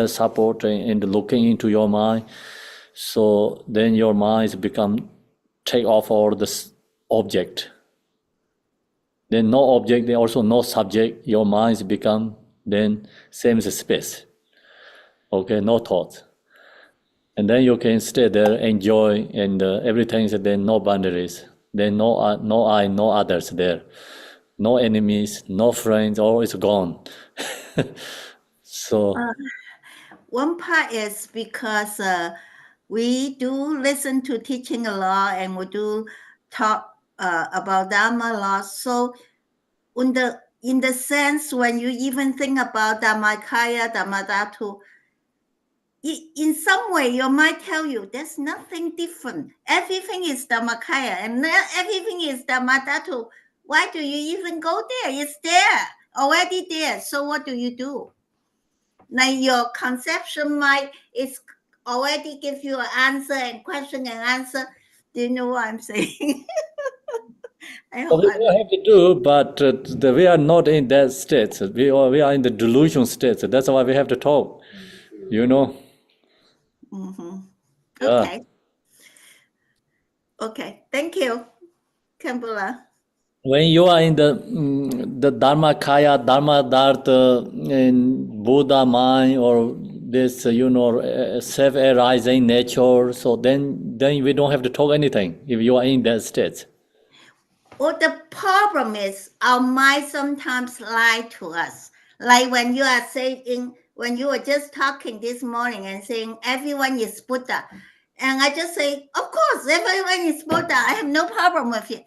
support and looking into your mind. So then your mind become take off all this object. Then no object, then also no subject. Your minds become then same as space. Okay, no thoughts. And then you can stay there, enjoy, and everything is then no boundaries. Then no I, no others there. No enemies, no friends, all is gone. So One part is because we do listen to teaching a lot, and we do talk about Dharma a lot. So in the sense, when you even think about Dhammakaya, Dhammadhatu, in some way your mind tell you there's nothing different. Everything is Dhammakaya and everything is Dhammadhatu. Why do you even go there? It's there, already there. So what do you do? Like your conception mind is already give you an answer and question and answer. Do you know what I'm saying? I hope we don't have to do, but we are not in that state. We are in the delusion state. That's why we have to talk. You know. Mm-hmm. Yeah. Okay. Okay. Thank you, Kambula. When you are in the Dharmakaya, Dharmadharta, in Buddha mind, or this self-arising nature, so then we don't have to talk anything if you are in that state. Well, the problem is our mind sometimes lie to us. Like when you are saying, when you were just talking this morning and saying everyone is Buddha, and I just say, of course, everyone is Buddha. I have no problem with it.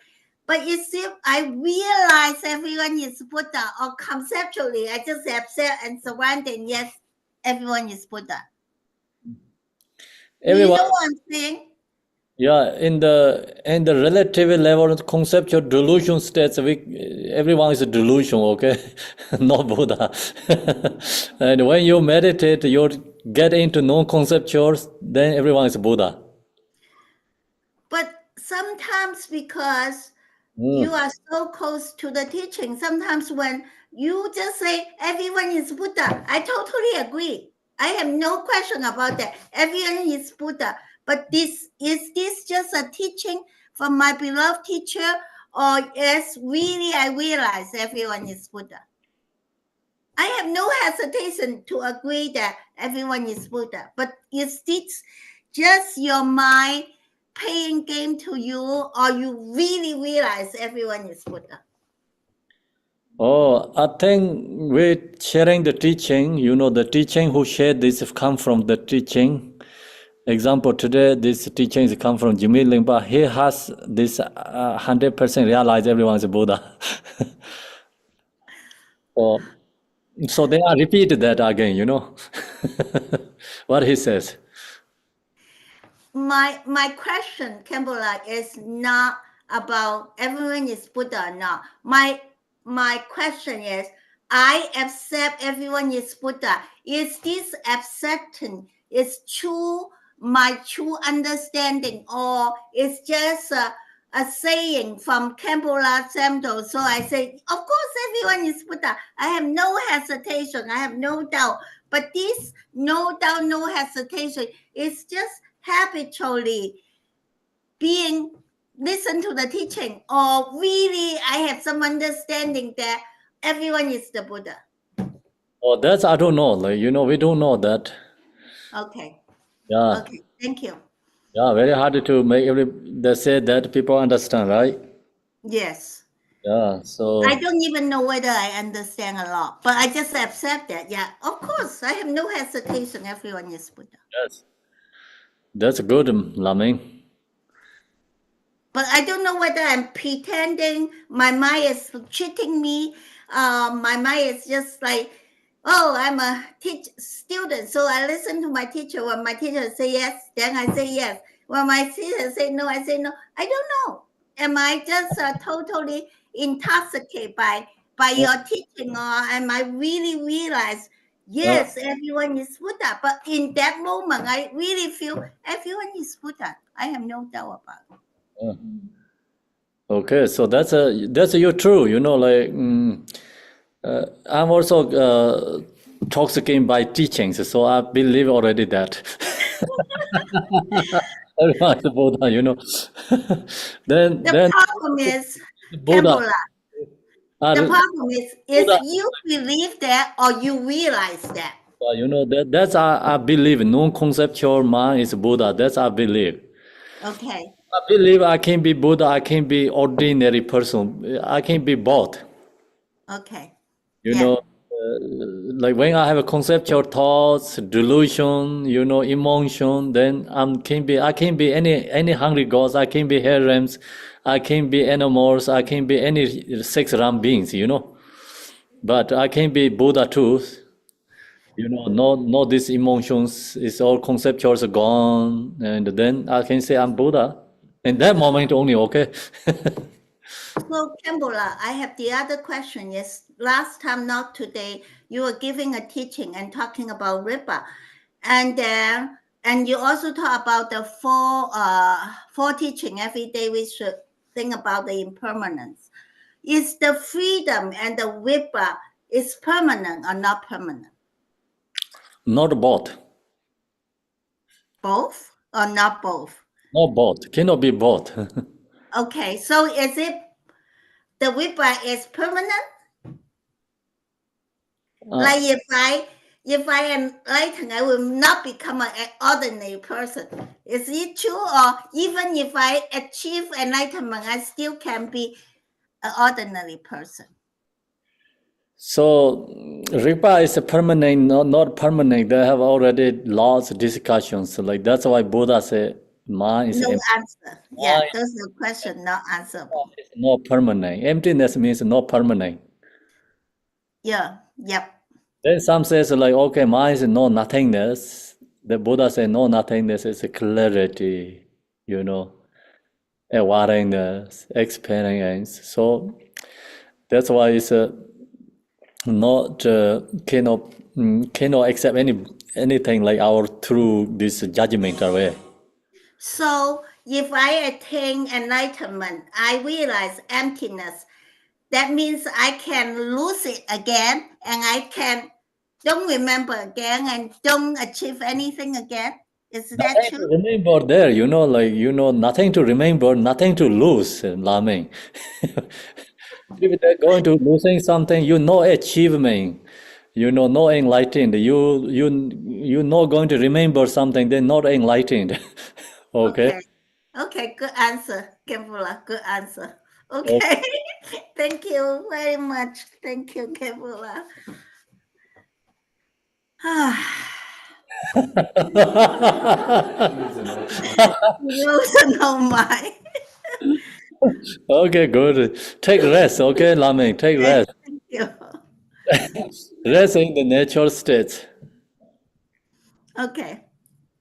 But you see, I realize everyone is Buddha, or conceptually, I just accept and surrender. Yes, everyone is Buddha. Do you know what I'm saying? Yeah, in the relative level, conceptual delusion states, everyone is a delusion, okay? Not Buddha. And when you meditate, you get into non-conceptual, then everyone is Buddha. But sometimes because you are so close to the teaching, sometimes when you just say everyone is Buddha, I totally agree. I have no question about that. Everyone is Buddha. But is this just a teaching from my beloved teacher, or is really I realize everyone is Buddha? I have no hesitation to agree that everyone is Buddha. But is this just your mind playing game to you, or you really realize everyone is Buddha? Oh, I think we're sharing the teaching. The teaching who shared this have come from the teaching. Example, today this teaching is come from Jimmy Lingpa. He has this 100% realize everyone is Buddha. So then I repeated that again, what he says. My question, Kambula, is not about everyone is Buddha or not. My question is, I accept everyone is Buddha. Is this acceptance is my true understanding, or is just a saying from Kambula Samdup? So I say, of course, everyone is Buddha. I have no hesitation. I have no doubt. But this no doubt, no hesitation is just habitually being listen to the teaching, or really I have some understanding that everyone is the Buddha. Oh, that's I don't know. We don't know that. Okay. Yeah. Okay. Thank you. Yeah, very hard to make they say that people understand, right? Yes. Yeah. So I don't even know whether I understand a lot, but I just accept that. Yeah, of course, I have no hesitation. Everyone is Buddha. yes, that's good, Laming. But I don't know whether I'm pretending. My mind is cheating me. My mind is just like, oh, I'm a student, so I listen to my teacher. When my teacher say yes, then I say yes. When my teacher say no, I say no. I don't know. Am I just totally intoxicated by your teaching, or am I really realize, yes, everyone is Buddha? But in that moment, I really feel everyone is Buddha. I have no doubt about it. Okay, so that's your true. I'm also intoxicated by teachings, so I believe already that. Everyone is Buddha, you know. then The problem is, Buddha, Khenpo, the are problem is Buddha. you believe that or you realize that. You know that's I believe non-conceptual mind is Buddha. That's I believe. Okay. I believe I can be Buddha. I can be ordinary person. I can be both. Okay. You Yeah. know, like when I have a conceptual thoughts, delusion, you know, emotion, then I can be any hungry gods, I can be hair ramps, I can be animals, I can be any six ram beings, you know. But I can be Buddha too. You know, no these emotions, it's all conceptuals are gone, and then I can say I'm Buddha. In that moment only, okay? So, Kembola, I have the other question. Yes, last time, not today, you were giving a teaching and talking about Ripa, and then you also talk about the four teaching every day. We should think about the impermanence. Is the freedom and the Ripa is permanent or not permanent? Not both. Both or not both? Not both. Cannot be both. Okay, so is it the Ripa is permanent? Like if I am enlightened, I will not become an ordinary person. Is it true? Or even if I achieve enlightenment, I still can be an ordinary person? So Ripa is a permanent, not permanent. They have already lots of discussions. So, like that's why Buddha said, mind is No empty. answer. Yeah, those are question not answerable. It's not permanent. Emptiness means not permanent. Yeah, yep. Then some says like, okay, mind is no nothingness. The Buddha said no nothingness is a clarity, you know, awareness, experience. So that's why it's not cannot accept anything like our through this judgmental way. So if I attain enlightenment, I realize emptiness. That means I can lose it again, and I can don't remember again and don't achieve anything again. Is that Nothing to true? remember there, you know, like you know, nothing to remember, nothing to lose, Laming. If they're going to losing something, you know achievement, you know, no enlightened. You not going to remember something, then not enlightened. Okay. Okay. Okay, good answer, Kevula. Good answer. Okay. Okay. Thank you very much. Thank you, Kevula. No mind. Okay, good. Take rest, okay, Laming, take Yes, rest. thank you. Rest in the natural state. Okay.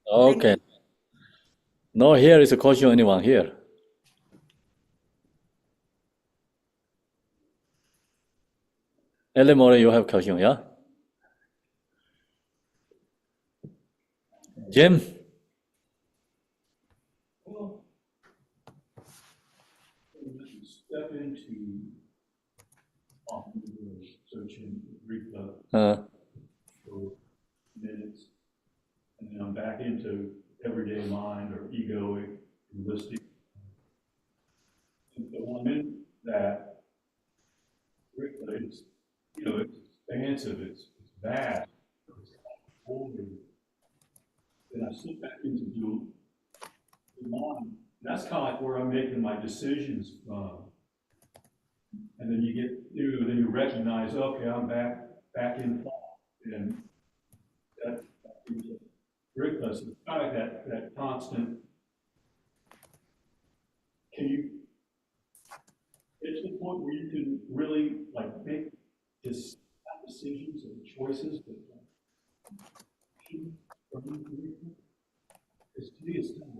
Thank Okay. you. No, here is a question, anyone here? Elemore, you have question, yeah? Jim? Step into searching replay Uh, for minutes, and then I'm back into everyday mind or egoic, linguistic. And so when I'm in that replay, it's it's expansive, it's vast, it's holding. Then I slip back into the mind. That's kind of like where I'm making my decisions from. And then you get through, then you recognize, okay, I'm back in thought, and that is a it's kind of like that constant. Can you get to the point where you can really like make just decisions and choices that because to me it's kind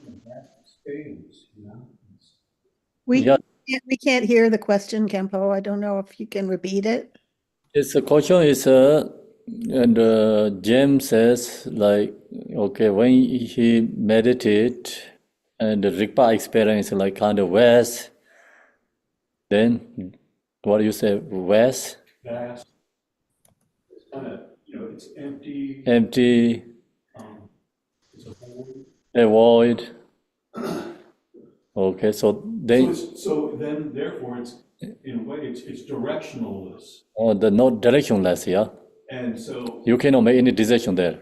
of vast space, yeah, We can't hear the question, Kempo. I don't know if you can repeat it. it's a question is and Jim says like okay when he meditate and the Rigpa experience like kind of west, then what do you say west? vast. It's kind of, it's empty. Empty, It's a void. a void. Okay, so then So then, therefore, it's, in a way, it's directionless. the not directionless, yeah. And so, You cannot make any decision there.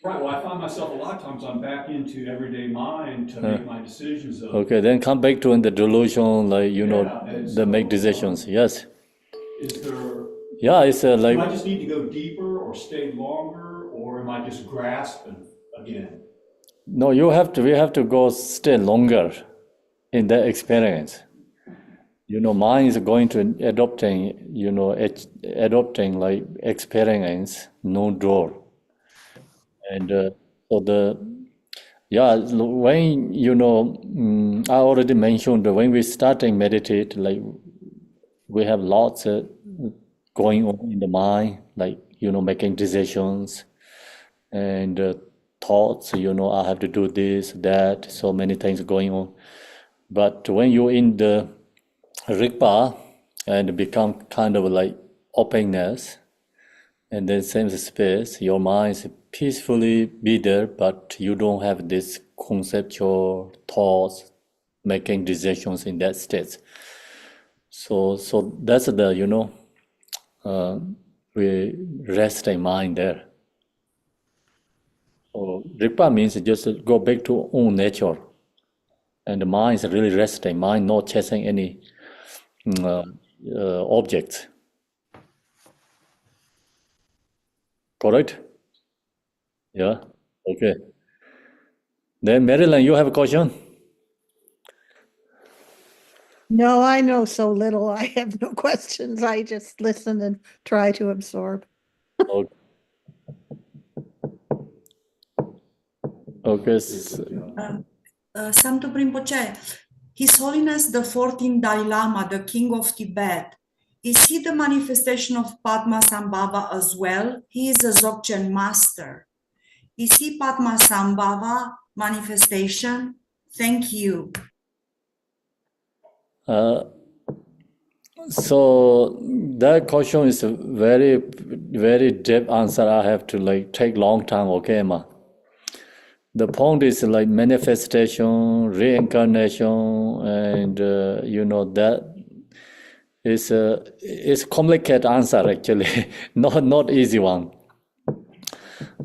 right, well, I find myself a lot of times I'm back into everyday mind to make my decisions of, Okay, then come back to in the delusion, like Yeah, and the so, make decisions. Yes, is there, yeah, it's do I like just need to go deeper or stay longer, or am I just grasping again? no. We have to go stay longer in that experience. Mind is going to adopting, adopting like experience, no door, and so yeah, when I already mentioned that when we starting meditate, like we have lots going on in the mind, like making decisions and thoughts. I have to do this, that, so many things going on. But when you're in the Rigpa and become kind of like openness, and then same space, your mind is peacefully be there, but you don't have this conceptual thoughts, making decisions in that state. So that's the we rest in mind there. So Rigpa means just go back to own nature, and the mind is really resting. Mind not chasing any objects. Correct? Yeah. Okay. Then Marilyn, you have a question? No, I know so little. I have no questions. I just listen and try to absorb. Okay. Okay. Samdup Rinpoche, His Holiness the 14th Dalai Lama, the King of Tibet, is he the manifestation of Padmasambhava as well? He is a Dzogchen master. Is he Padmasambhava manifestation? Thank you. So that question is a very, very deep answer. I have to like take long time. Okay, ma. The point is like manifestation, reincarnation, and that is complicated answer actually, not easy one.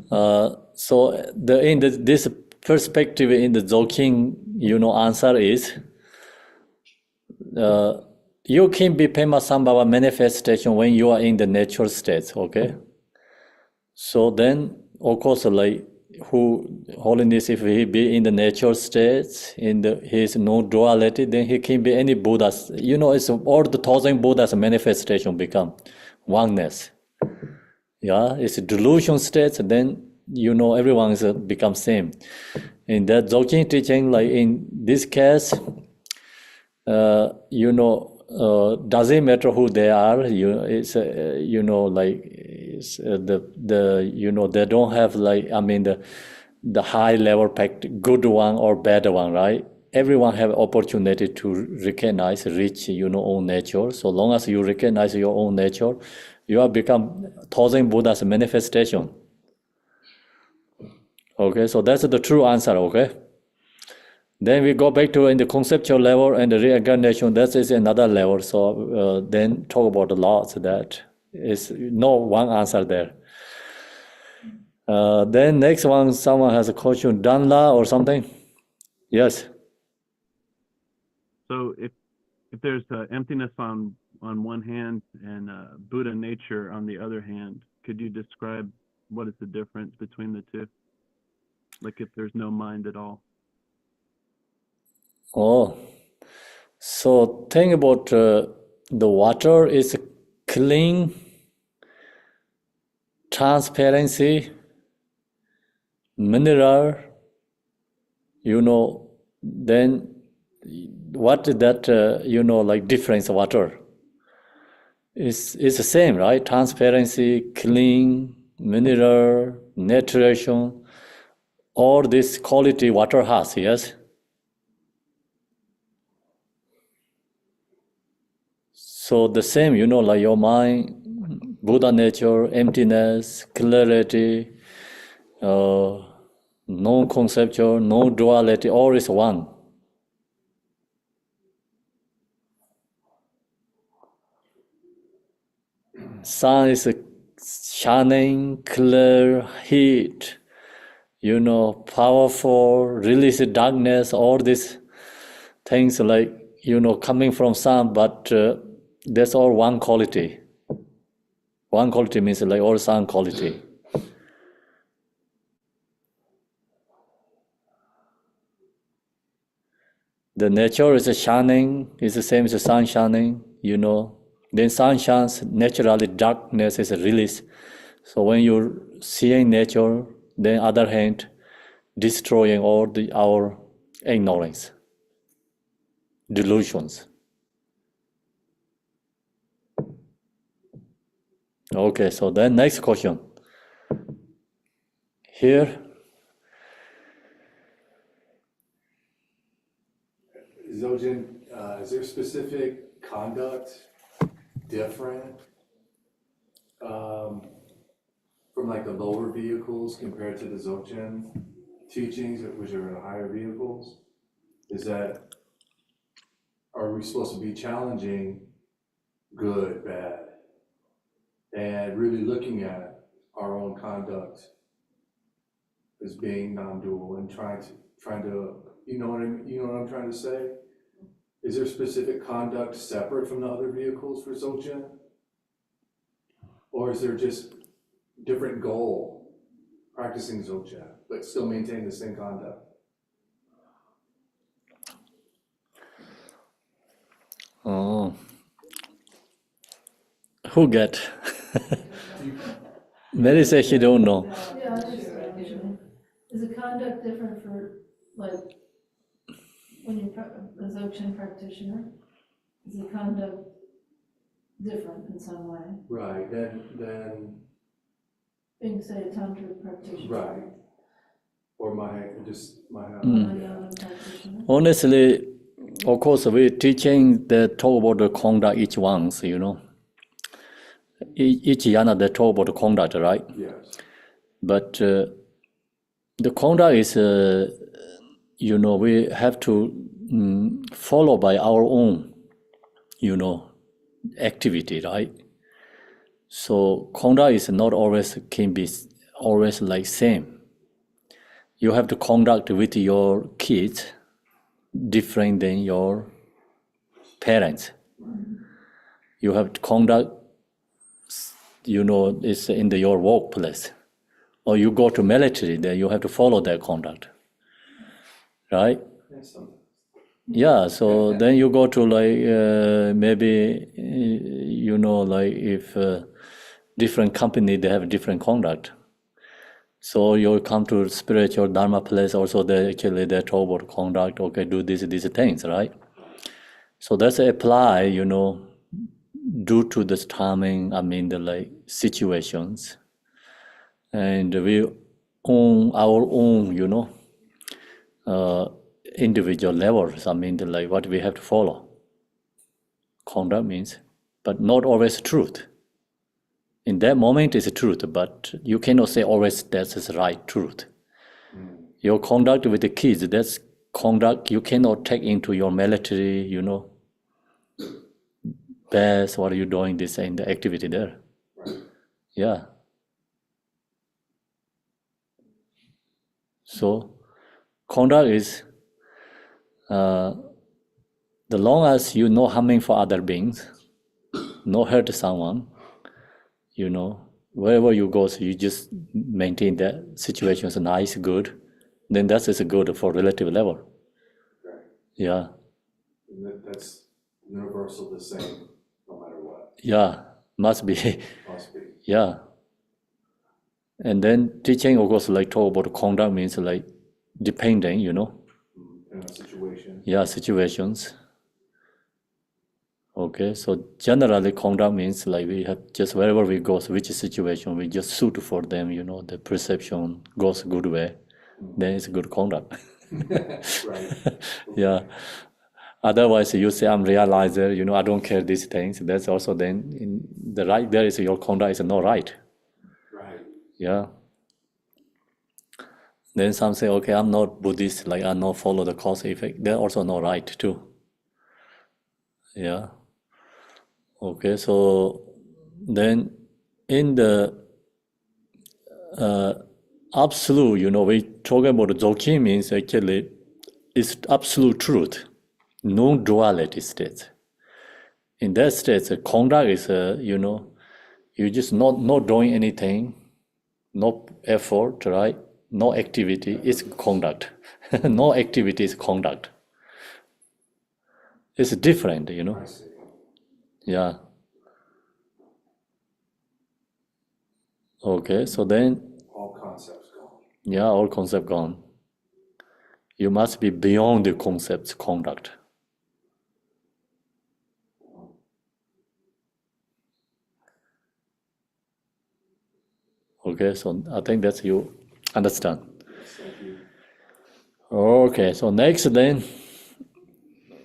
So this perspective in the Dzogchen, answer is you can be Padmasambhava manifestation when you are in the natural states, okay? So then, of course, like Holiness, if he be in the natural states, his no duality, then he can be any Buddhas. It's all the 1,000 Buddhas manifestation become oneness. Yeah, it's delusion states, then everyone is become same. In that Dzogchen teaching, like in this case, doesn't matter who they are. It's they don't have like the high level good one or bad one, right? Everyone have opportunity to recognize, reach own nature. So long as you recognize your own nature, you have become 1,000 Buddhas manifestation. Okay, so that's the true answer. Okay. Then we go back to in the conceptual level and the reincarnation. That is another level. So then talk about the laws. That is no one answer there. Then next one, someone has a question, Danla or something. Yes. So if there's emptiness on one hand and Buddha nature on the other hand, could you describe what is the difference between the two? Like if there's no mind at all. Oh, so think about the water is clean, transparency, mineral, then what is that, like difference water? It's the same, right? Transparency, clean, mineral, naturation, all this quality water has, yes? So the same, like your mind, Buddha nature, emptiness, clarity, no conceptual, no duality, all is one. Sun is shining, clear, heat, powerful, release darkness, all these things like, coming from sun, but that's all one quality. One quality means like all sun quality. The nature is shining, is the same as the sun shining, Then sun shines, naturally darkness is released. So when you're seeing nature, then other hand, destroying all our ignorance, delusions. Okay, so then next question. Here, Dzogchen, is there specific conduct different from like the lower vehicles compared to the Dzogchen teachings, which are in higher vehicles? Are we supposed to be challenging good, bad, and really looking at our own conduct as being non-dual and trying to, you know what I'm trying to say? Is there specific conduct separate from the other vehicles for Dzogchen? Or is there just different goal practicing Dzogchen, but still maintain the same conduct? oh, who get? Mary says she don't know. Yeah, I understand actually. Is the conduct different for, like, when you're a Dzogchen practitioner? Is the conduct different in some way? Right, then Being, say, a tantric practitioner? right. Or my Mahayana practitioner? Honestly, of course, we're teaching the talk about the conduct each one's, Each yana they talk about the conduct, right? yes. But the conduct is, we have to follow by our own, activity, right? So conduct is not always, can be always like same. You have to conduct with your kids different than your parents. You have to conduct, it's in your workplace. Or you go to military, then you have to follow their conduct, right? Yeah, so then you go to like maybe, like if different company, they have different conduct. So you come to spiritual Dharma place, also they talk about conduct, okay, do these things, right? So that's apply, due to this timing, the like situations. And we own our own, individual levels, like what we have to follow. Conduct means, but not always truth. In that moment it's truth, but you cannot say always that's the right truth. Your conduct with the kids, that's conduct you cannot take into your military, best, what are you doing this in the activity there? Right. Yeah. So conduct is the long as you no harming for other beings, no hurt someone, wherever you go, so you just maintain that situation is nice, good, then that is good for relative level. Right. Yeah. And that's universal, the same, no matter what. Yeah, must be. Must be. Yeah. And then teaching, of course, like talk about conduct means like depending, In a situation. Yeah, situations. Okay, so generally conduct means like we have just wherever we go, so which situation we just suit for them, the perception goes good way, then it's good conduct. Right. Yeah. Otherwise, you say I'm realizer, I don't care these things. That's also then in the right there is your conduct is not right. Right. Yeah. Then some say, okay, I'm not Buddhist, like I not follow the cause effect. They're also not right too. Yeah. Okay, so then in the absolute, we talking about Dzogchen means actually it's absolute truth, non-duality state. In that state, the conduct is, you just not doing anything, no effort, right? No activity is conduct. No activity is conduct. It's different, I see. Yeah. Okay, so then, All concepts gone. yeah, all concept gone. You must be beyond the concept's conduct. Okay, so I think that's you understand. Thank you. Okay, so next then,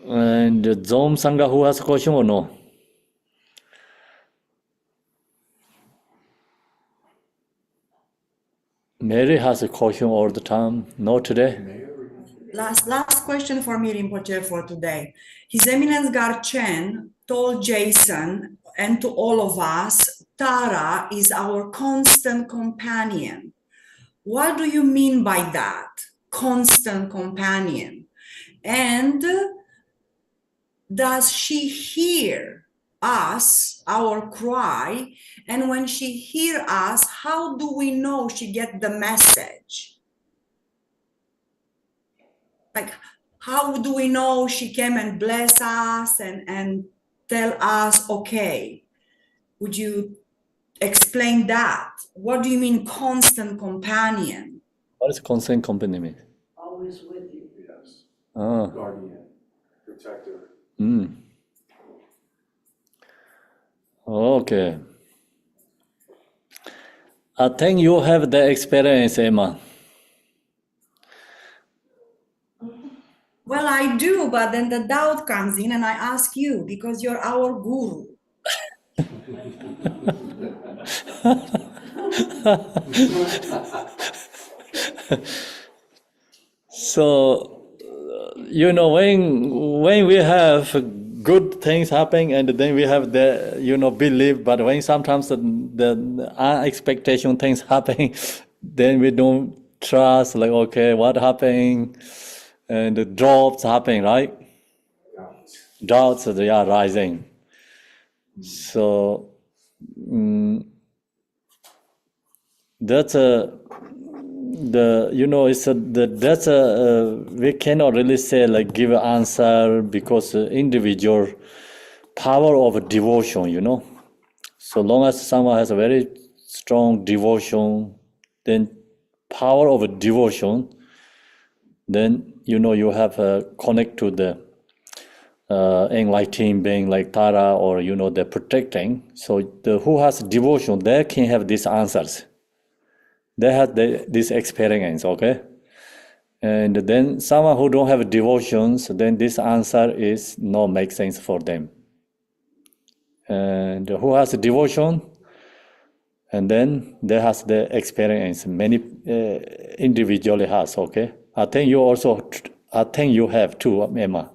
and Zom Sangha, who has a question or no? Mary has a question all the time. No today? Last question for me, Rinpoche, for today. His Eminence Garchen told Jason and to all of us, Tara is our constant companion. What do you mean by that? Constant companion. And does she hear us, our cry? And when she hear us, how do we know she get the message? Like, how do we know she came and bless us and tell us, okay? Would you explain that? What do you mean constant companion? What is consent company mean? Always with you. Yes. Ah, Guardian, protector. Okay. I think you have the experience, Emma. Well, I do, but then the doubt comes in and I ask you because you're our guru. So, when we have good things happening and then we have the, belief, but when sometimes the unexpectation things happen, then we don't trust, like, okay, what happened? And the drops happen, right? Doubts, they are rising. So, that's we cannot really say like give an answer because individual power of devotion, so long as someone has a very strong devotion, then power of devotion, then you have a connect to the enlightened being like Tara, or the protecting. So who has devotion, they can have these answers. They have this experience, okay? And then someone who don't have devotions, then this answer is not make sense for them. And who has devotion, and then they has the experience. Many individually has, okay? I think you have too, Emma.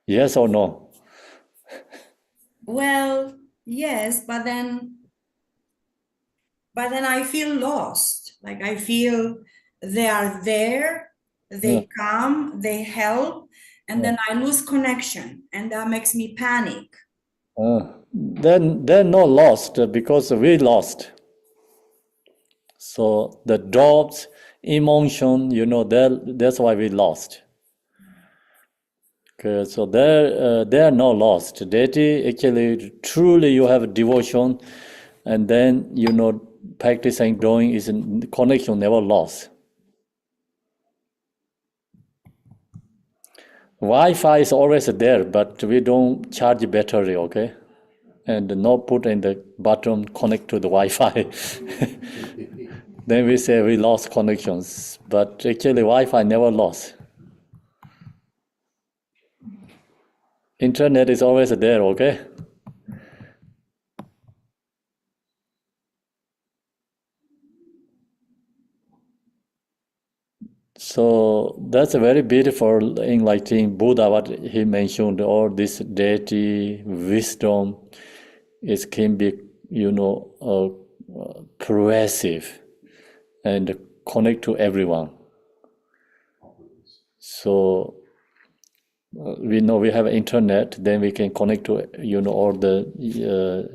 Yes or no? Well, yes, but then I feel lost. Like I feel they are there, they come, they help, and then I lose connection, and that makes me panic. Then they're not lost because we lost. So the doubts, emotion, that's why we lost. Okay, so they're not lost. Deity, actually, truly you have devotion, and then, practicing, doing is connection never lost. Wi-Fi is always there, but we don't charge battery, okay? And not put in the bottom, connect to the Wi-Fi. Then we say we lost connections, but actually Wi-Fi never lost. Internet is always there, okay? So that's a very beautiful enlightening Buddha, what he mentioned, all this deity, wisdom, it can be, pervasive and connect to everyone. So we know we have internet, then we can connect to, all the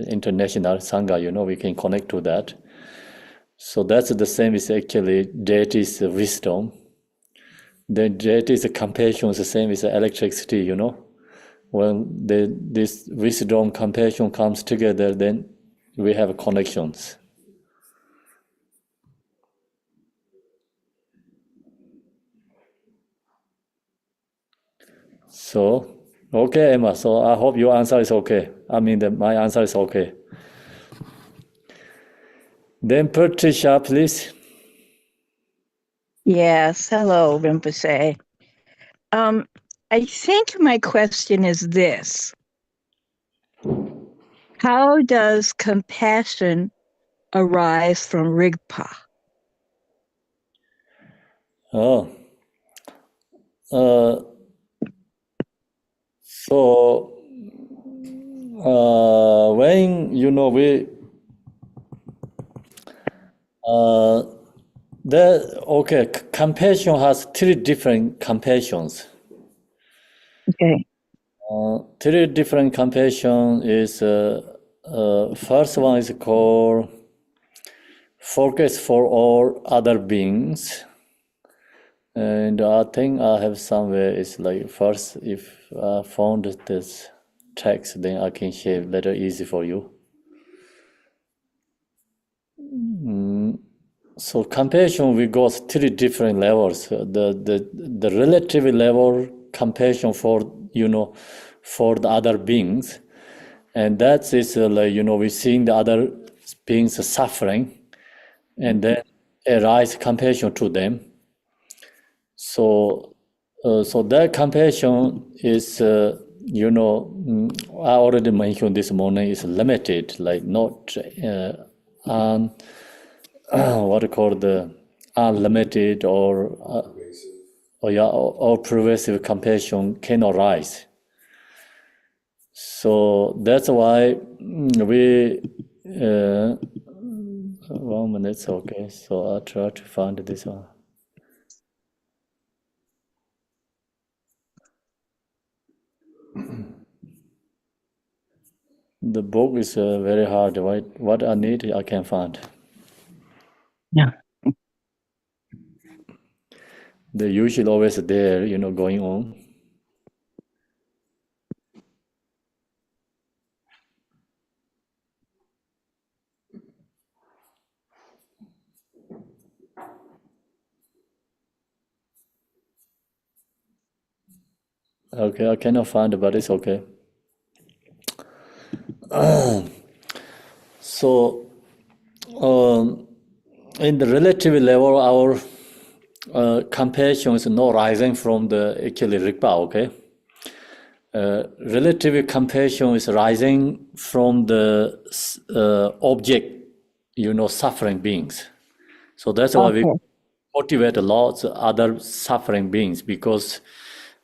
international Sangha, we can connect to that. So that's the same is actually deity's wisdom. Then deity's compassion is the same as electricity, When this wisdom, compassion comes together, then we have connections. So, okay, Emma. So I hope your answer is okay. I mean, my answer is okay. Then Patricia, please. Yes, hello, Rinpoche. I think my question is this. How does compassion arise from Rigpa? Oh. So when we compassion has three different compassions. Okay. Three different compassion is first one is called focus for all other beings, and I think I have somewhere it's like first if I found this text, then I can share better easy for you. So compassion we got three different levels. The relative level compassion for for the other beings, and that is we seeing the other beings suffering, and then arise compassion to them. So that compassion is I already mentioned this morning is limited, like not what you call the unlimited or pervasive compassion can arise. So that's why we 1 minute, okay. So I'll try to find this one. The book is very hard. What I need, I can find. Yeah. They're usually always there, going on. Okay, I cannot find it, but it's okay. So, in the relative level, our compassion is not rising from the actually Rigpa, okay? Relative compassion is rising from the object, suffering beings. So that's why we cultivate a lot of other suffering beings, because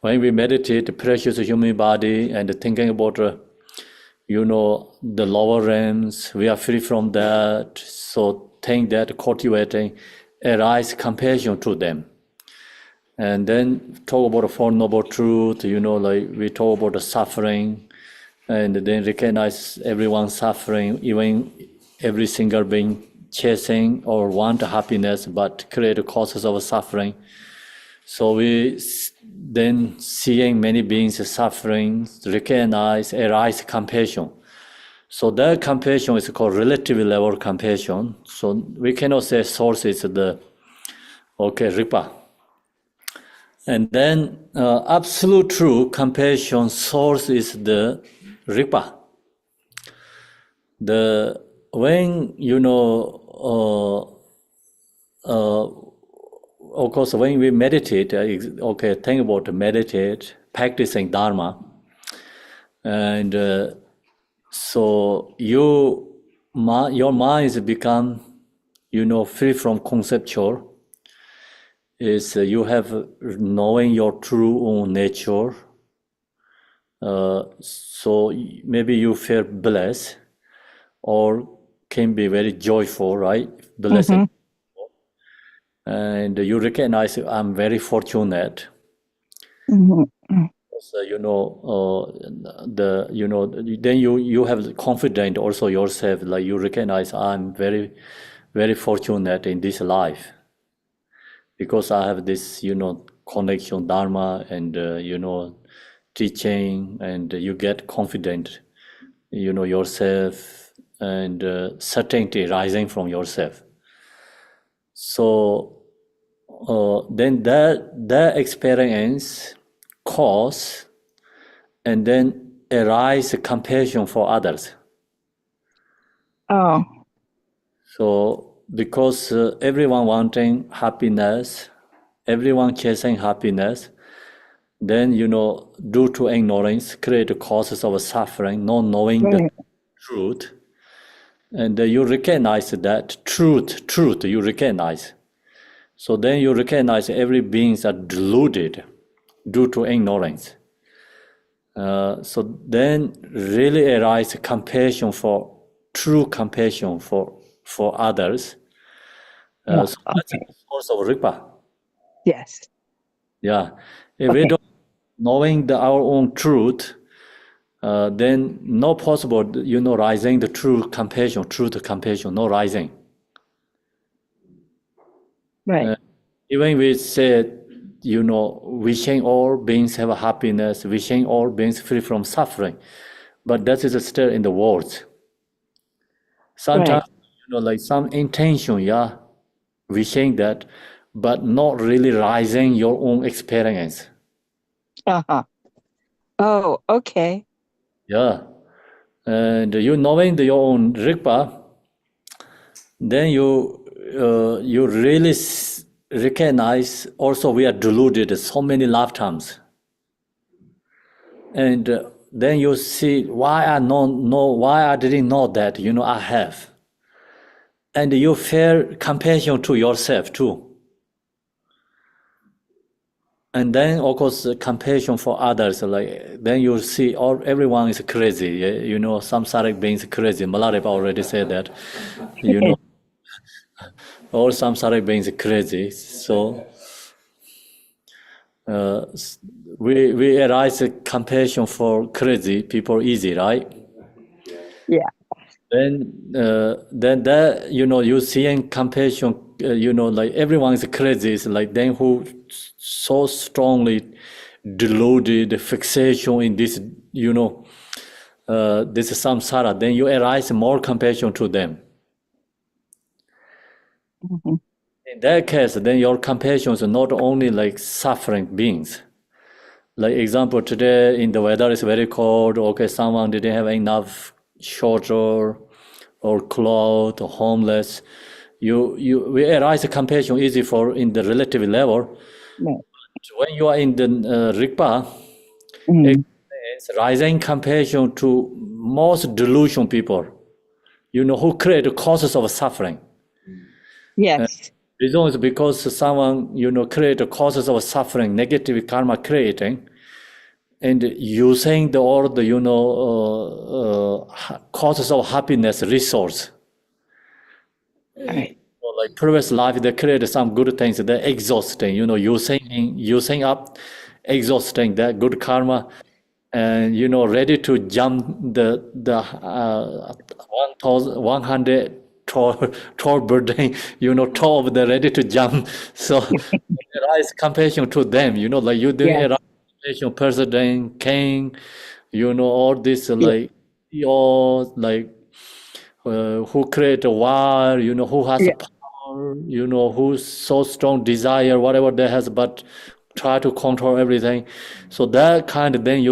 when we meditate the precious human body and thinking about the lower realms, we are free from that. So think that cultivating arise compassion to them. And then talk about the Four Noble Truth, like we talk about the suffering, and then recognize everyone's suffering, even every single being chasing or want happiness, but create causes of suffering. So we then seeing many beings suffering, recognize, arise compassion. So that compassion is called relative level compassion. So we cannot say source is the Ripa. And then absolute true compassion source is the Ripa. Of course, when we meditate, think about meditate, practicing Dharma. And so your mind is become, free from conceptual. Is you have knowing your true own nature. So maybe you feel blessed or can be very joyful, right? Blessed. Mhm. And you recognize I'm very fortunate. Mhm. So, then you have confidence also yourself, like you recognize I'm very, very fortunate in this life because I have this, connection, dharma, and teaching, and you get confident, yourself, and certainty rising from yourself. So then that experience cause and then arise compassion for others. Oh, So because everyone wanting happiness, everyone chasing happiness, then due to ignorance, create causes of suffering, not knowing the right. truth, and you recognize that truth you recognize. So then you recognize every beings are deluded due to ignorance. So then really arise compassion for true compassion for others. Yeah. So that's the Okay. source of Ripa. Yes. Yeah. If we Okay. don't knowing our own truth, then no possible, rising the true compassion, no rising. Right. Even we said, wishing all beings have a happiness, wishing all beings free from suffering, but that is still in the words. Sometimes, Right. like some intention, yeah, wishing that, but not really rising your own experience. Uh-huh. Oh, okay. Yeah. And you knowing your own Rigpa, then you really recognize also we are deluded so many lifetimes. And then you see why why I didn't know that, I have. And you feel compassion to yourself too. And then of course compassion for others, like then you see everyone is crazy. Samsaric beings crazy. Malarepa already said that, all samsaric beings crazy. So we arise a compassion for crazy people easy, right? Yeah. Then that you seeing compassion, like everyone is crazy. It's like then who so strongly deluded fixation in this, this is samsara. Then you arise more compassion to them. Mhm. In that case, then your compassion is not only like suffering beings. Like example, today in the weather is very cold. Okay, someone didn't have enough shelter or cloth or homeless. We arise compassion easy for in the relative level. Right. When you are in the Rigpa, Mm. it's rising compassion to most delusion people, who create the causes of suffering. Yes. Reason is because someone, create the causes of suffering, negative karma creating, and using all the, causes of happiness resource. Right. Like previous life, they create some good things, they're exhausting, using up, exhausting that good karma, and ready to jump the 1,100 tall building, top of the ready to jump. So arise compassion to them, like you doing Yeah. arise compassion, president, king, all this Yeah. like like who create a war, who has a Yeah. power, who's so strong desire, whatever they has, but try to control everything. So that kind of then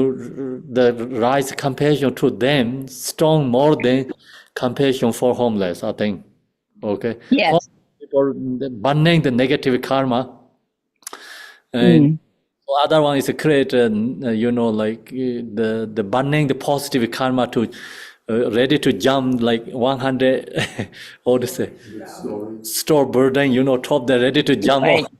the rise compassion to them strong more than compassion for homeless, I think. Okay. Yes. People burning the negative karma, and Mm. Other one is create, like the burning the positive karma to ready to jump like 100, what to say, Good story. store burden, top the ready to jump Right. off.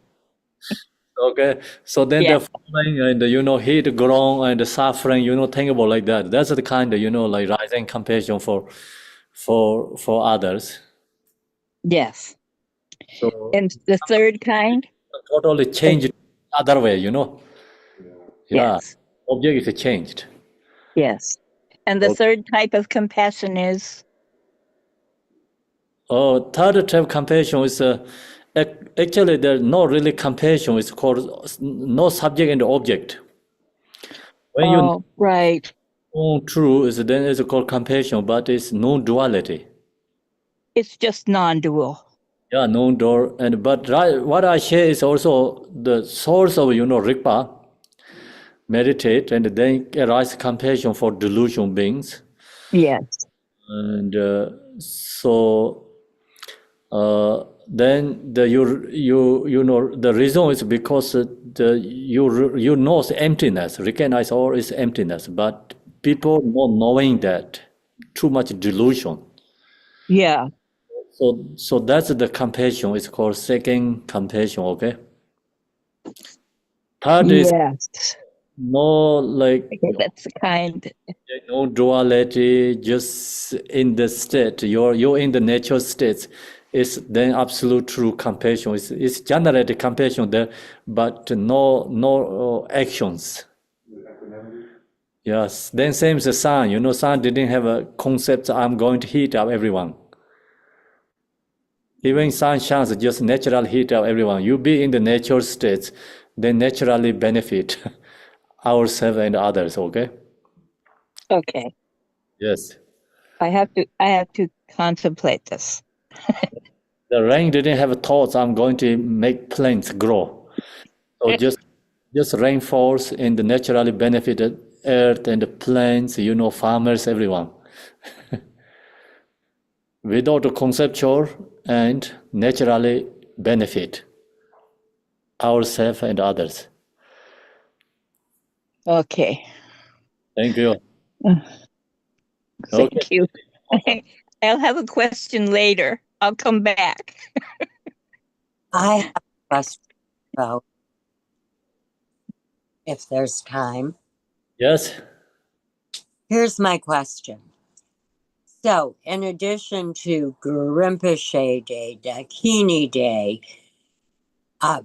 Okay, so then Yeah. the following and heat, groan and suffering, think about like that. That's the kind of like rising compassion for others. Yes. So And the third kind? totally change it other way, Yeah, Yes. object is changed. Yes. And the Okay. third type of compassion is? Oh, third type compassion is actually there's no really compassion. It's called no subject and object. When you Oh, right. know true, is then it's called compassion, but it's no duality. It's just non-dual. Yeah, no door. But what I share is also the source of Rigpa. Meditate and then arise compassion for delusion beings. Yes. And then the reason is because you know emptiness, recognize all is emptiness, but people not knowing that too much delusion. Yeah. So that's the compassion. It's called second compassion. Okay. Third is Yes. no like Okay, that's the kind. no duality, just in the state. You're in the natural states. It's then absolute true compassion. It's generated compassion there, but no actions. Yes. Then same as the sun. Sun didn't have a concept. I'm going to heat up everyone. Even sun shines, just natural heat up everyone. You be in the natural states, then naturally benefit ourselves and others. Okay. Okay. Yes. I have to contemplate this. The rain didn't have thoughts. I'm going to make plants grow. So just rain falls and the naturally benefited earth and the plants, farmers, everyone. Without a conceptual and naturally benefit ourselves and others. Okay. Thank you. Thank Okay. you. I'll have a question later. I'll come back. I have a question, though, if there's time. Yes. Here's my question. So, in addition to Guru Rinpoche Day, Dakini Day,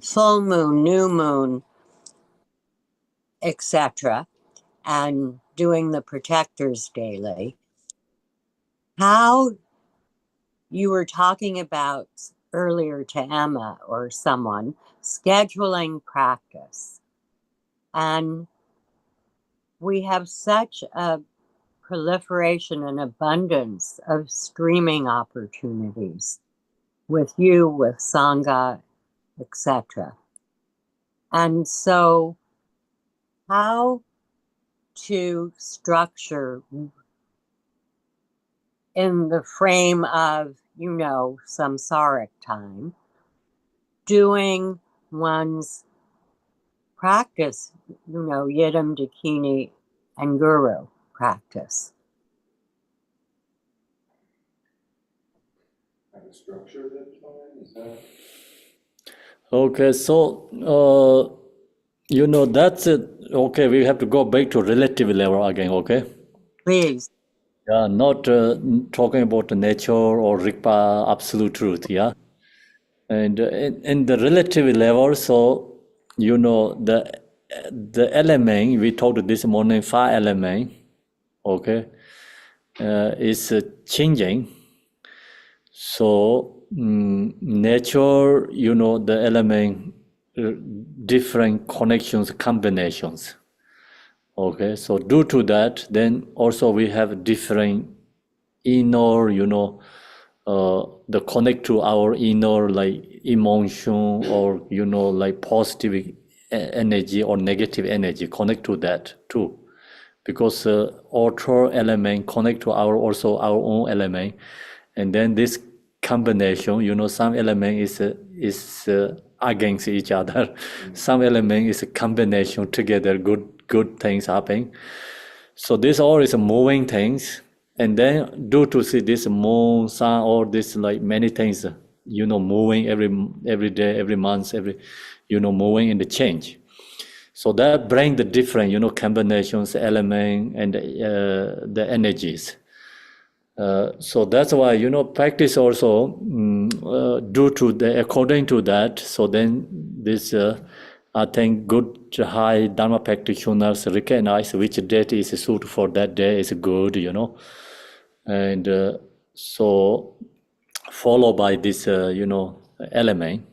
full moon, new moon, etc., and doing the protectors daily, how you were talking about earlier to Emma or someone scheduling practice, and we have such a proliferation and abundance of streaming opportunities with you, with Sangha, etc. And so how to structure in the frame of, samsaric time, doing one's practice, Yidam, Dakini, and Guru practice. Have a structure that time, is that? Okay. So, that's it. Okay. We have to go back to relative level again. Okay. Please. Yeah. Not talking about the nature or Rigpa absolute truth. Yeah. And in the relative level, so the element we talked this morning, 5 element, okay, is changing. So nature, the element, different connections, combinations. Okay, so due to that, then also we have different inner, the connect to our inner like emotion or like positive energy or negative energy connect to that too, because outer element connect to also our own element, and then this combination, some element is against each other. Some element is a combination together, good things happening. So this all is moving things. And then due to see this moon, sun, all this like many things, moving every day, every month, moving in the change. So that bring the different, combinations, element, and the energies. So that's why, practice also according to that. So then this, I think good high Dharma practitioners recognize which date is suitable for that day is good, and so followed by this, element,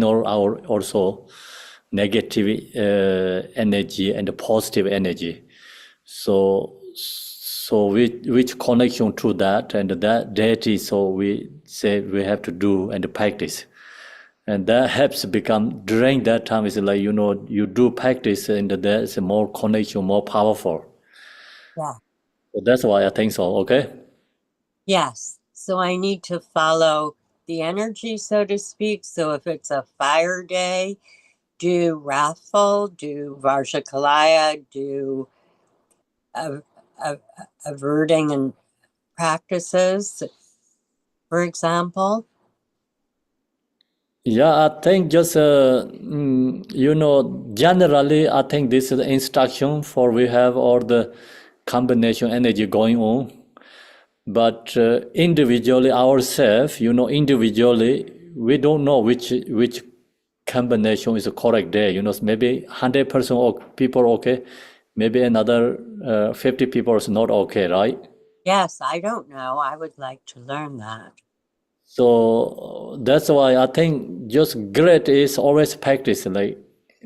our also negative energy and the positive energy. So which connection to that and that deity, so we say we have to do and practice. And that helps become, during that time, is like, you do practice and there's more connection, more powerful. Yeah. So that's why I think so, okay? Yes. So I need to follow the energy, so to speak. So if it's a fire day, do wrathful, do Varshakalaya, do averting and practices, for example. Yeah, I think just, generally, I think this is the instruction for we have all the combination energy going on. But individually ourselves, individually, we don't know which combination is the correct day. Maybe 100% people okay, maybe another 50 people is not okay, right? Yes, I don't know. I would like to learn that. So that's why I think just great is always practice. Like,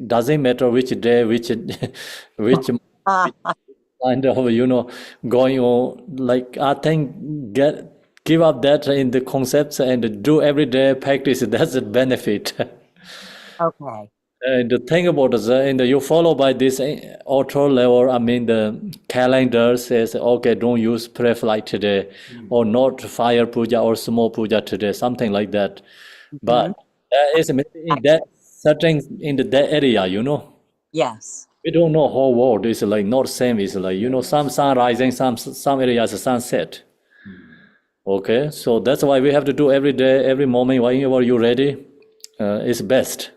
doesn't matter which day, which kind of going on. Like, I think give up that in the concepts and do every day practice. That's the benefit. Okay. And the thing about it, and you follow by this auto level, I mean, the calendar says, okay, don't use prayer flight today, or not fire puja or small puja today, something like that. But that is maybe in that certain, in that area, Yes. we don't know whole world is like not same. Is like, some sun rising, some areas sunset. Okay, so that's why we have to do every day, every moment, whenever you're ready, is best.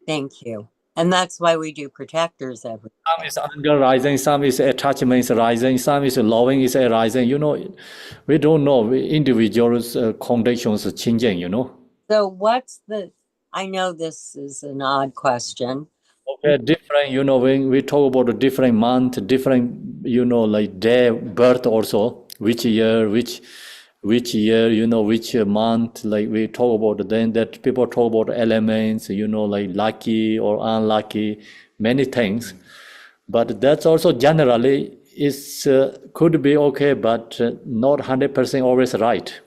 Thank you. And that's why we do protectors every Some is anger rising, some is attachment is rising, some is loving is rising. We don't know. Individuals' conditions are changing. So what's I know this is an odd question. Okay, different. When we talk about a different month, different. Like day, birth also. Which year, which year. Which month. Like we talk about. Then that people talk about elements. Like lucky or unlucky, many things. But that's also generally is could be okay, but not 100% always right.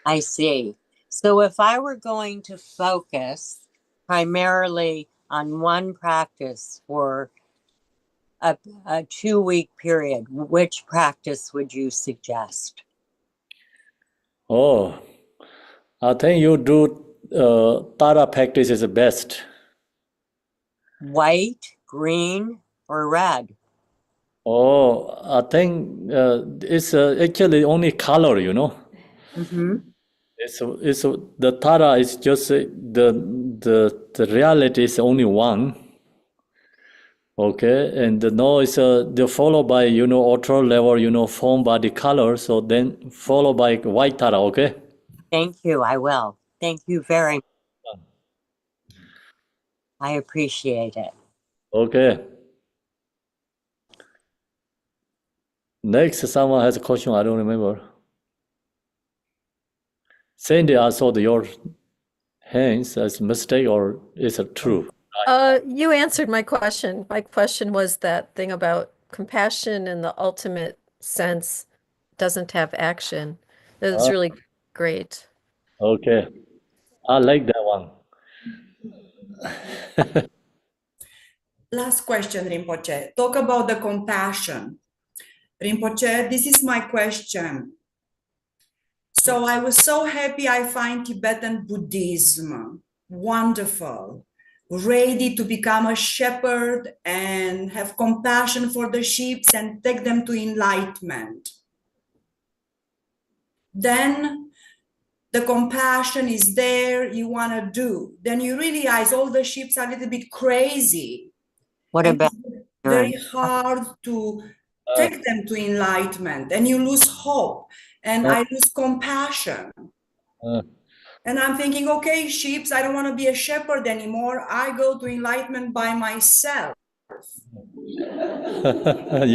I see. So if I were going to focus primarily on one practice for a 2-week period, which practice would you suggest? Oh, I think you do Tara practice is the best. White, green, or red? Oh, I think it's actually only color. Mm-hmm. It's the Tara is just the reality is only one. Okay, and the noise they're followed by auto level formed by the color, so then followed by white Tara. Okay. Thank you. I will. Thank you very much. I appreciate it. Okay. Next, someone has a question. I don't remember. Sandy, I saw your hands as mistake or is it true? You answered my question. My question was that thing about compassion in the ultimate sense doesn't have action. That was really great. Okay. I like that one. Last question, Rinpoche. Talk about the compassion. Rinpoche, this is my question. So I was so happy I find Tibetan Buddhism wonderful, ready to become a shepherd and have compassion for the sheep and take them to enlightenment. Then the compassion is there, you want to do. Then you realize all the sheep are a little bit crazy. What And about it's your very hard to take them to enlightenment, and you lose hope, and I lose compassion. uh, And I'm thinking, okay, sheep, I don't want to be a shepherd anymore. I go to enlightenment by myself.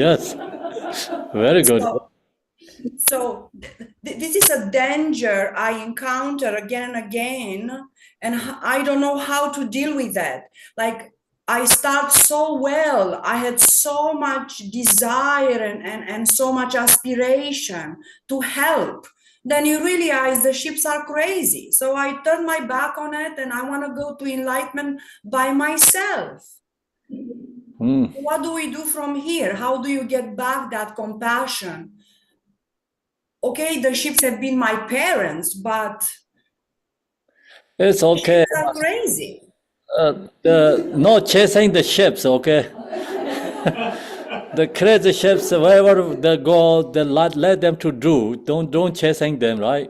yes, very good. So this is a danger I encounter again and again, and I don't know how to deal with that. Like, I start so well, I had so much desire and so much aspiration to help. Then you realize the ships are crazy. So I turn my back on it and I want to go to enlightenment by myself. What do we do from here? How do you get back that compassion? Okay, the ships have been my parents, but It's okay. ships are crazy. Not chasing the ships, okay? The crazy ships, wherever they go, they let them to do. Don't chasing them, right?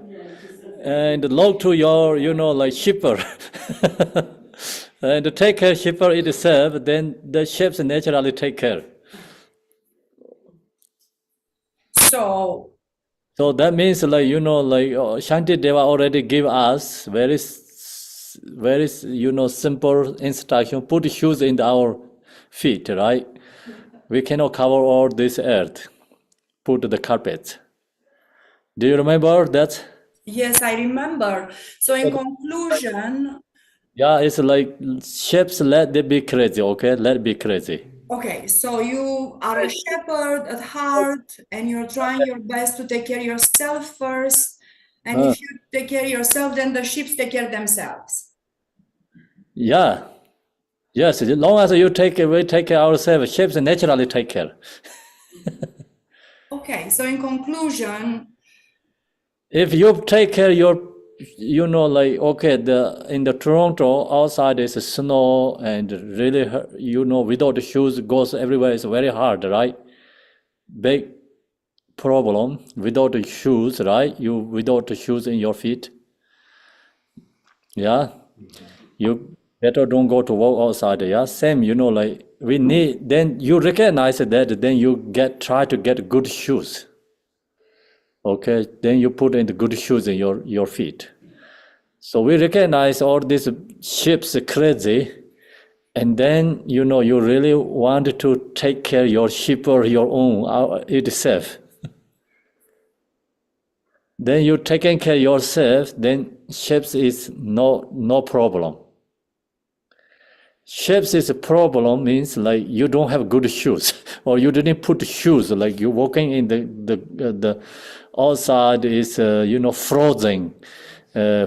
And look to your, like shipper. And take care shipper itself, then the ships naturally take care. So that means Shanti Deva already give us very, very, simple instruction. Put shoes in our feet, right? We cannot cover all this earth. Put the carpet. Do you remember that? yes, I remember. So in conclusion, Yeah, it's like ships, let them be crazy, okay? Let it be crazy. okay, so you are a shepherd at heart and you're trying your best to take care of yourself first. And if you take care of yourself, then the ships take care of themselves. Yeah. Yes, as long as we take care ourselves, ships naturally take care. Okay, so in conclusion, If you take care your, okay, in the Toronto outside is snow and really, without shoes goes everywhere is very hard, right? Big problem without the shoes, right? You without the shoes in your feet. Yeah, you better don't go to walk outside. Yeah, same. We need. Then you recognize that. Then you try to get good shoes. Okay, then you put in the good shoes in your feet. So we recognize all these ships crazy, and then you really want to take care your ship or your own itself. Then you taking care yourself, then ships is no problem. Ships is a problem means like you don't have good shoes or you didn't put shoes, like you're walking in the outside is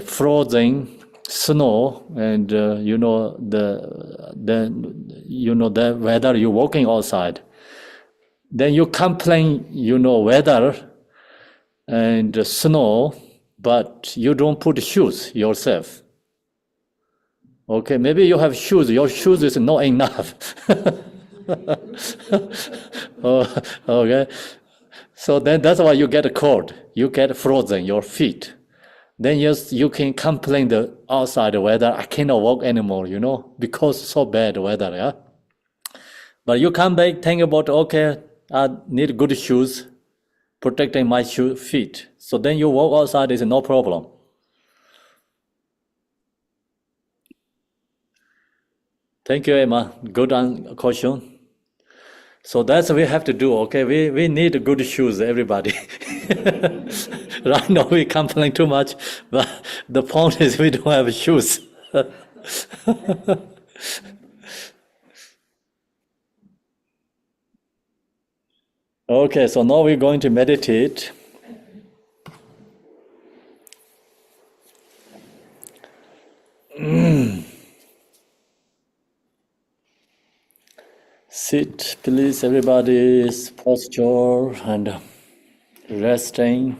frozen snow, and the weather you're walking outside. Then you complain weather and snow, but you don't put shoes yourself. Okay, maybe you have shoes. Your shoes is not enough. Okay, so then that's why you get cold. You get frozen your feet. Then yes, you can complain the outside weather. I cannot walk anymore. Because so bad weather. Yeah. But you come back, think about, okay, I need good shoes, protecting my feet. So then you walk outside is no problem. Thank you, Emma. Good question. So that's what we have to do, okay? We need good shoes, everybody. Right now we complain too much, but the point is we don't have shoes. Okay, so now we're going to meditate. Sit, please, everybody's posture and resting.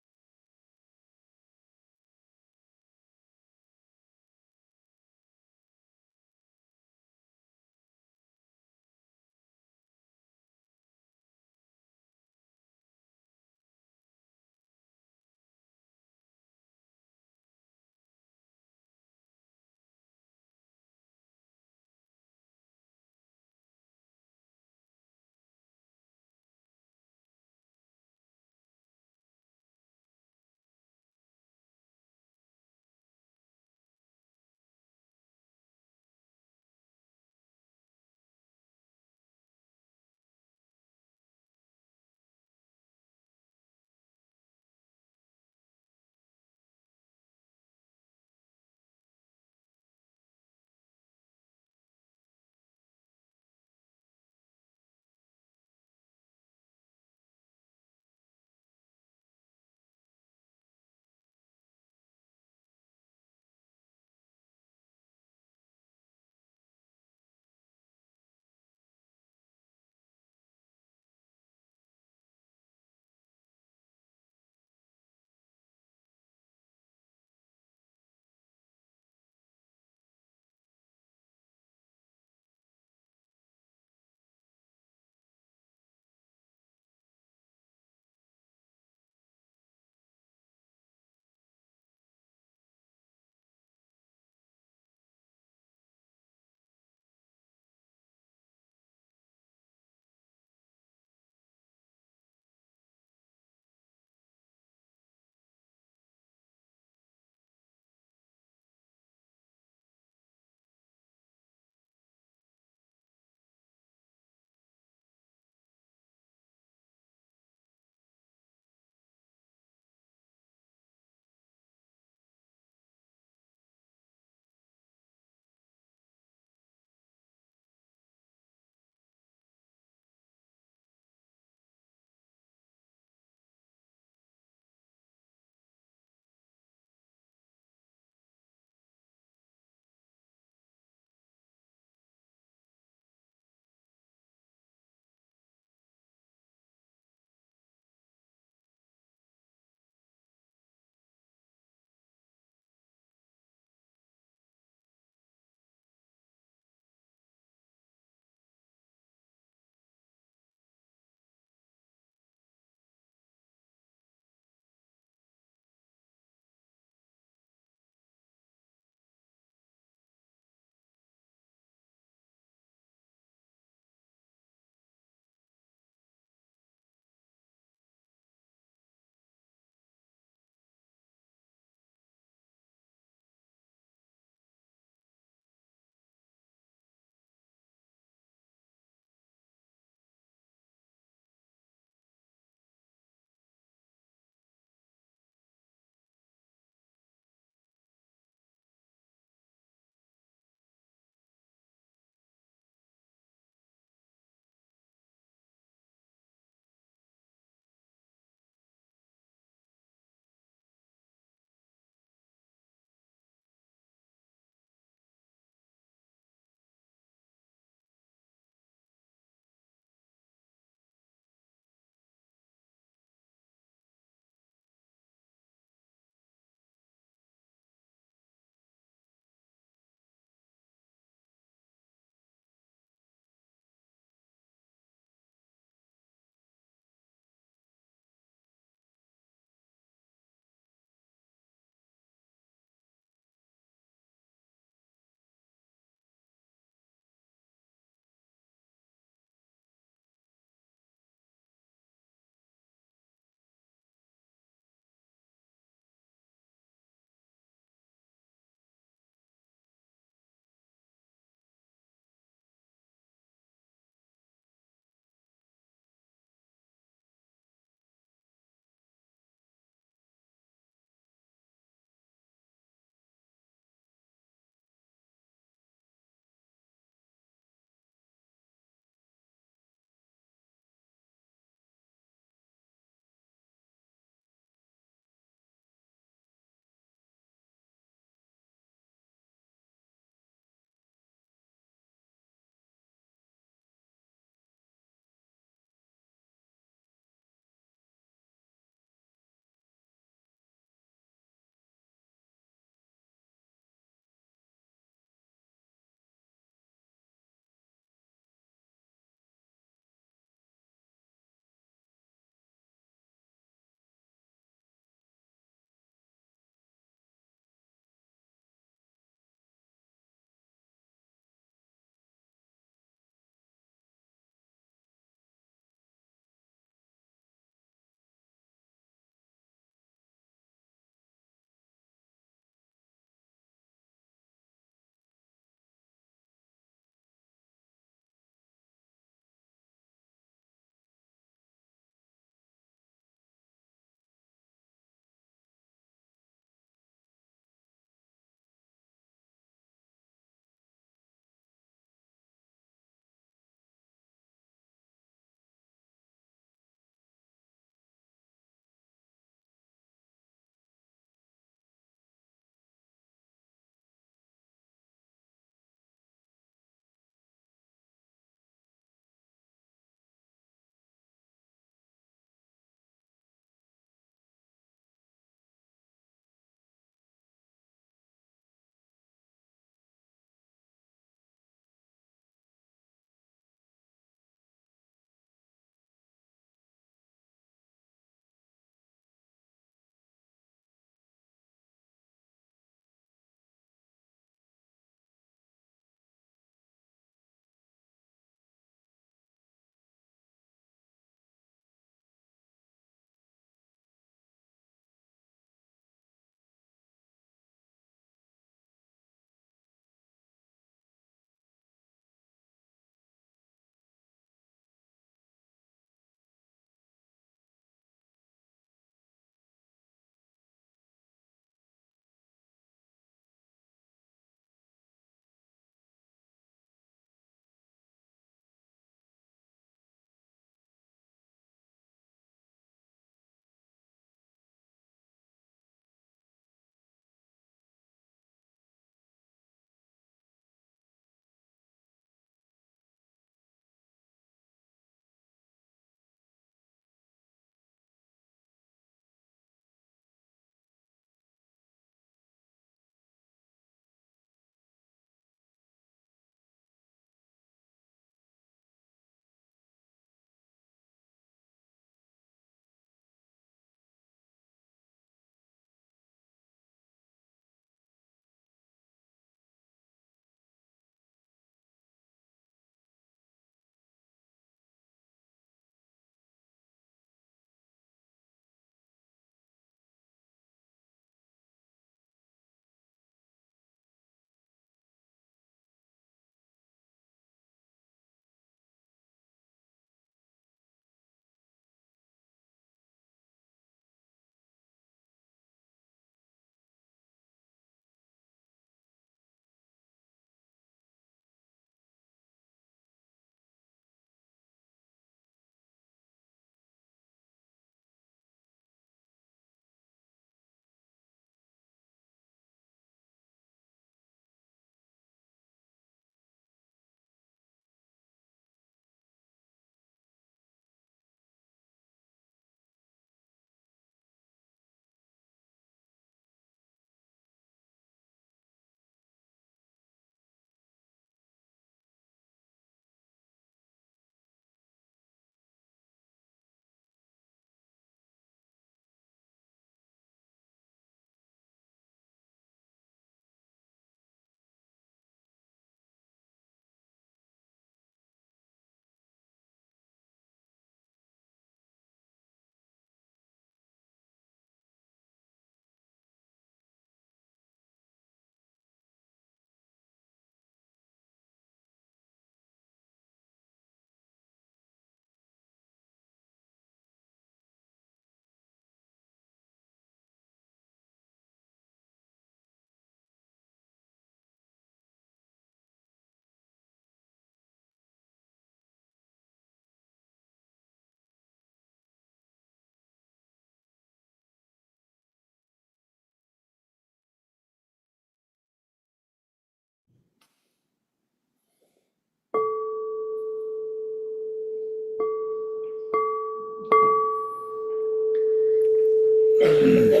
Good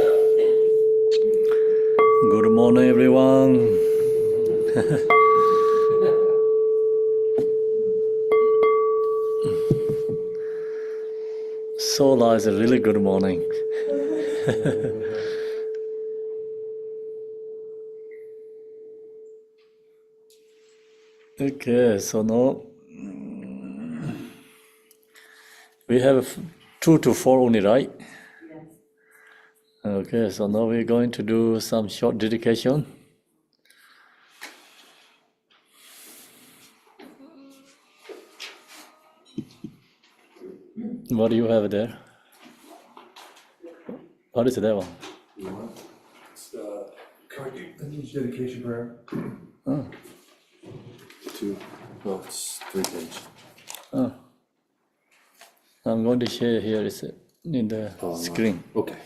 morning, everyone. Sola is a really good morning. Okay, so now we have 2 to 4 only, right? Yes. Okay, so now we're going to do some short dedication. What do you have there? What is that one? It's the dedication prayer. Oh. 2, well, it's 3 page. Oh. I'm going to share here. It's in the screen. Okay.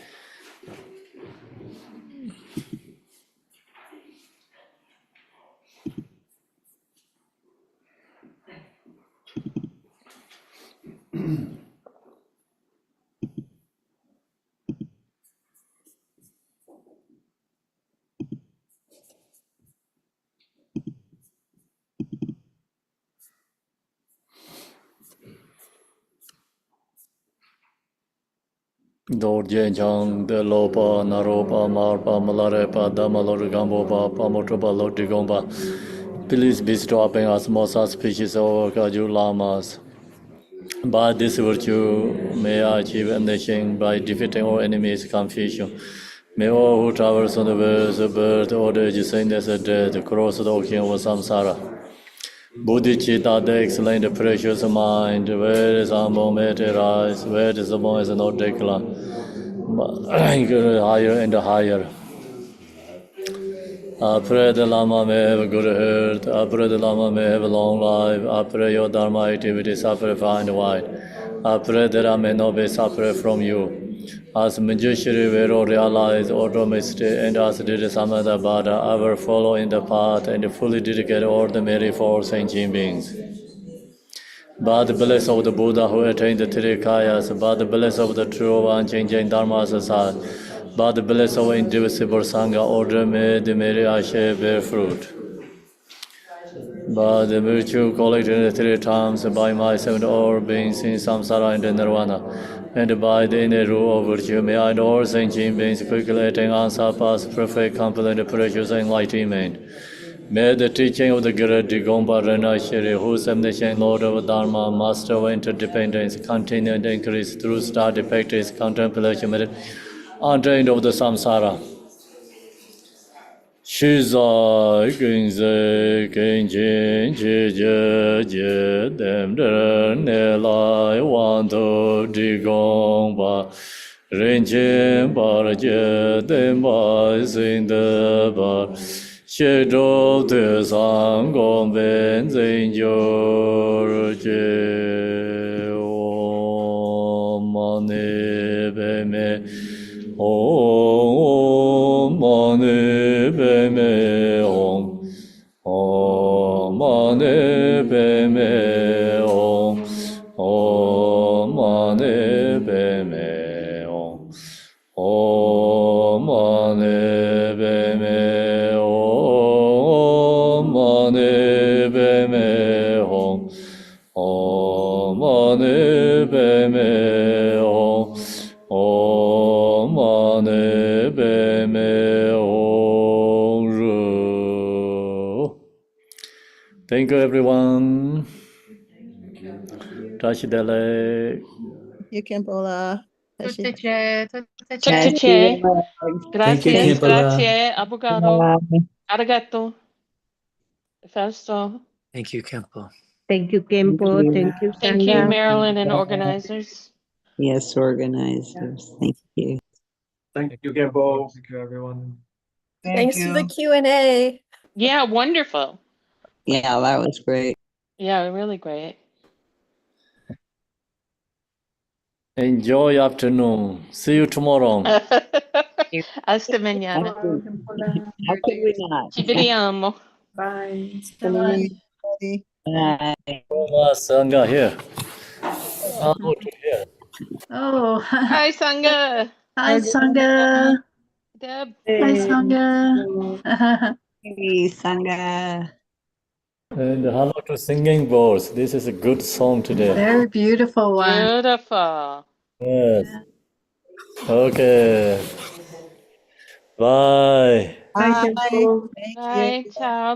Dorje Jang, the Lopa, Naropa, Marpa, Malarepa, Damalor Gambopa, Pamotopa, Lotigomba. Please bestow upon us most auspicious of Kaju Lamas. By this virtue, may I achieve ambition by defeating all enemies' confusion. May all who traverse on the ways of birth, old age, sickness, and death, cross the ocean of samsara. Bodhicitta, the excellent, precious mind, where is humble rise, where is the voice not decline, higher and higher. I pray the Lama may have a good health. I pray the Lama may have a long life. I pray your Dharma activity suffer far and wide. I pray that I may not be suffered from you. As Manjushri Vero realized automaticity and as did Samadabhada, I will follow in the path and fully dedicate all the merry for sentient beings. By the blessing of the Buddha who attained the three kayas, by the blessing of the true unchanging Dharma society, by the blessing of indivisible Sangha, order may the merry ashe bear fruit. By the virtue collected 3 times by myself and all beings in samsara and nirvana, and by the inner rule of virtue, may I and all sentient beings quickly attain answer, pass, perfect, complete, precious enlightenment. May the teaching of the Guru Digompa Renashiri, whose omniscient Lord of Dharma, Master of interdependence, continue and increase through study, practice, contemplation, meditation, undrained of the samsara. Shizai Gingze Genjin Jije Je Dem Der Nelai Wanto Digompa Rinjin Bar Je Dem Bai Sing De Bar She Zhou De Sang Gong Ben Zing Jor Je Om Mani Be Me Om Mani Be Me Om Mani Be Me Om Mani Be Me Om Mani Be Me Om Mani Be Me Om Mani Be Me Om Mani Be Me Ru. Thank you, everyone. Touch the leg. You can Tutte c'è. Grazie. Grazie, grazie, avocado. Arigato. Festo. Thank you, Khenpo. Thank you, Khenpo. Thank you, Thank you, Sangha. Marilyn and organizers. Yes, organizers. Thank you. Thank you, Khenpo. Thank you, everyone. Thanks for the Q&A. Yeah, wonderful. Yeah, that was great. Yeah, really great. Enjoy afternoon. See you tomorrow. Hasta mañana. How could we not? Ci vediamo. Bye. Bye. Sangha here. I'll go to here. Oh, Hi, Sangha. Hi, Sangha. Deb. Hi, Sangha. Hey, Sangha. And hello to Singing Birds. This is a good song today. Very beautiful one. Beautiful. Yes. Okay. Bye. Bye, Bye. Khenpo. Thank you. Bye. Ciao.